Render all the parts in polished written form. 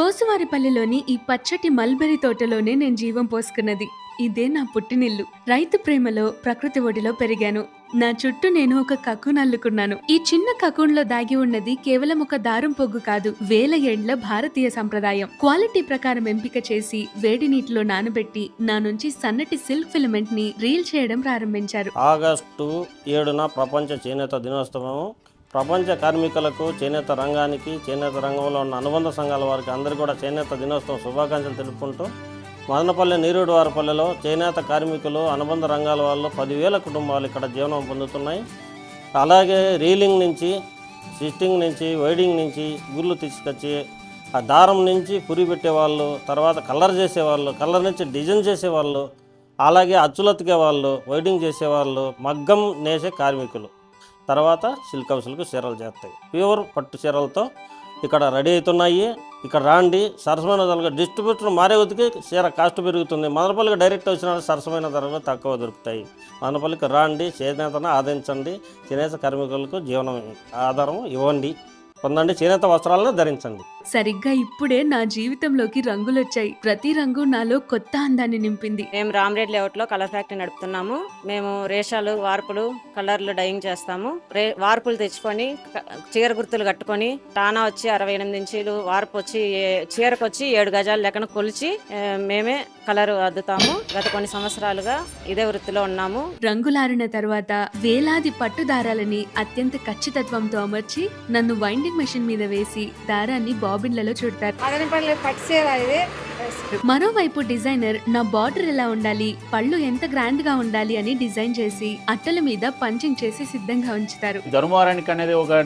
కోసువారిపల్లిలోని ఈ పచ్చటి మల్బెరీ తోటలోనే నేను జీవం పోసుకున్నది. ఇదే నా పుట్టినిల్లు. రైతు ప్రేమలో, ప్రకృతి ఒడిలో పెరిగాను. నా చుట్టూ నేను ఒక కకూన్ అల్లుకున్నాను. ఈ చిన్న కకూన్లో దాగి ఉన్నది కేవలం ఒక దారం పొగ్గు కాదు, వేల ఏండ్ల భారతీయ సంప్రదాయం. క్వాలిటీ ప్రకారం ఎంపిక చేసి వేడి నీటిలో నానబెట్టి నా నుంచి సన్నటి సిల్క్ ఫిలమెంట్ ని రీల్ చేయడం ప్రారంభించారు. ఆగస్టు 7న ప్రపంచ చేనేత దినోత్సవం. ప్రపంచ కార్మికులకు, చేనేత రంగానికి, చేనేత రంగంలో ఉన్న అనుబంధ సంఘాల వారికి అందరూ కూడా చేనేత దినోత్సవం శుభాకాంక్షలు తెలుపుకుంటూ మదనపల్లి నీరుడువారిపల్లెలో చేనేత కార్మికులు, అనుబంధ రంగాల వాళ్ళు 10,000 కుటుంబాలు ఇక్కడ జీవనం పొందుతున్నాయి. అలాగే రీలింగ్ నుంచి, స్టిచ్చింగ్ నుంచి, వైడింగ్ నుంచి గుళ్ళు తీసుకొచ్చి ఆ దారం నుంచి పురి పెట్టేవాళ్ళు, తర్వాత కలర్ చేసేవాళ్ళు, కలర్ నుంచి డిజైన్ చేసేవాళ్ళు, అలాగే అచ్చులతికే వాళ్ళు, వైడింగ్ చేసేవాళ్ళు, మగ్గం నేసే కార్మికులు, తర్వాత సిల్క్ హౌస్లకు చీరలు చేస్తాయి. ప్యూర్ పట్టు చీరలతో ఇక్కడ రెడీ అవుతున్నాయి. ఇక్కడ రాండి, సరసమైన ధరలుగా డిస్ట్రిబ్యూటర్ మారే కొద్దికి చీర కాస్ట్ పెరుగుతుంది. మదనపల్లికి డైరెక్ట్ వచ్చిన సరసమైన ధరలు తక్కువ దొరుకుతాయి. మదనపల్లికి రాండి, చేనేతను ఆదరించండి, చేనేత కార్మికులకు జీవనం ఆధారం ఇవ్వండి, పొందండి, చేనేత వస్త్రాలను ధరించండి. సరిగ్గా ఇప్పుడే నా జీవితంలోకి రంగులొచ్చాయి. ప్రతి రంగు నాలో కొత్త అందాన్ని నింపింది. మేము రామరెడ్డి లేఅవుట్ లో కలర్ ఫ్యాక్టరీ నడుపుతున్నాము. మేము రేషాలు, వార్పులు, కలర్లు డైయింగ్ చేస్తాము. వార్పులు తెచ్చుకొని చీర గుర్తులు కట్టుకొని టానా వచ్చి 68 ఇంచీలు, వార్పు వచ్చి చీరకు వచ్చి 7 గజాలు లెక్కన కొలిచి మేమే కలర్ అద్దుతాము. గత కొన్ని సంవత్సరాలుగా ఇదే వృత్తిలో ఉన్నాము. రంగులారిన తర్వాత వేలాది పట్టు దారాలని అత్యంత ఖచ్చితత్వంతో అమర్చి నన్ను వైండింగ్ మెషిన్ మీద వేసి దారాన్ని బాబిన్లలో చుడతారు. మరోవైపు డిజైనర్ నా బార్డర్ ఎలా ఉండాలి, పళ్ళు ఎంత గ్రాండ్ గా ఉండాలి అని డిజైన్ చేసి అట్టల మీద పంచింగ్ చేసి సిద్ధంగా ఉంచుతారు. ధర్మవరానికి అనేది ఒక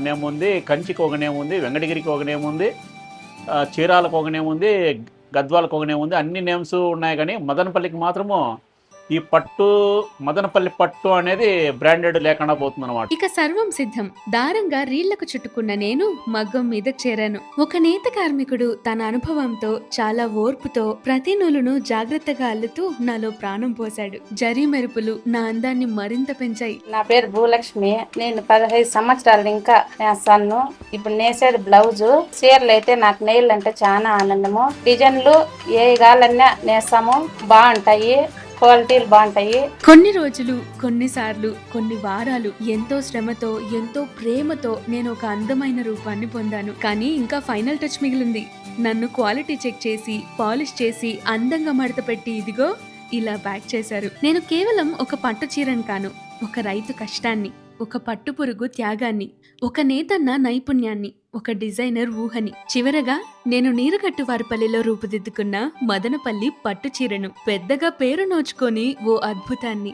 నేమ్ ఉంది, కంచికి ఒక నేమ్ ఉంది, వెంకటగిరికి ఒక నేమ్ ఉంది, చీరాలకు ఒక నేమ్ ఉంది, గద్వాలకు ఒక నేమ్ ఉంది. అన్ని నేమ్స్ ఉన్నాయి, కానీ మదనపల్లికి మాత్రము ఈ పట్టు, మదనపల్లి పట్టు అనేది బ్రాండెడ్ లేకుండా పోతుంది అనమాట. ఇక సర్వం సిద్ధం. దారంగా రీళ్లకు చుట్టుకున్న నేను మగ్గం మీద చేరాను. ఒక నేత కార్మికుడు తన అనుభవంతో, చాలా ఓర్పుతో ప్రతి నూలును జాగ్రత్తగా అల్లుతూ నాలో ప్రాణం పోశాడు. జరీ మెరుపులు నా అందాన్ని మరింత పెంచాయి. నా పేరు భూలక్ష్మి. నేను 15 సంవత్సరాలు ఇంకా నేస్తాను. ఇప్పుడు నేసేది బ్లౌజు, చీరలు అయితే నాకు నెయిల్ అంటే చాలా ఆనందము. డిజైన్లు ఏ గాలన్నా నేస్తాము, బాగుంటాయి, క్వాలిటీలు బాగుంటాయి. కొన్ని రోజులు, కొన్నిసార్లు, కొన్ని వారాలు ఎంతో శ్రమతో, ఎంతో ప్రేమతో నేను ఒక అందమైన రూపాన్ని పొందాను. కానీ ఇంకా ఫైనల్ టచ్ మిగిలింది. నన్ను క్వాలిటీ చెక్ చేసి, పాలిష్ చేసి, అందంగా మడత పెట్టి ఇదిగో ఇలా ప్యాక్ చేశారు. నేను కేవలం ఒక పట్టు చీరను కాను, ఒక రైతు కష్టాన్ని, ఒక పట్టు పురుగు త్యాగాన్ని, ఒక నేతన్న నైపుణ్యాన్ని, ఒక డిజైనర్ ఊహని. చివరగా నేను నీరుగట్టువారిపల్లిలో రూపుదిద్దుకున్న మదనపల్లి పట్టు చీరను, పెద్దగా పేరు నోచుకొని ఓ అద్భుతాన్ని.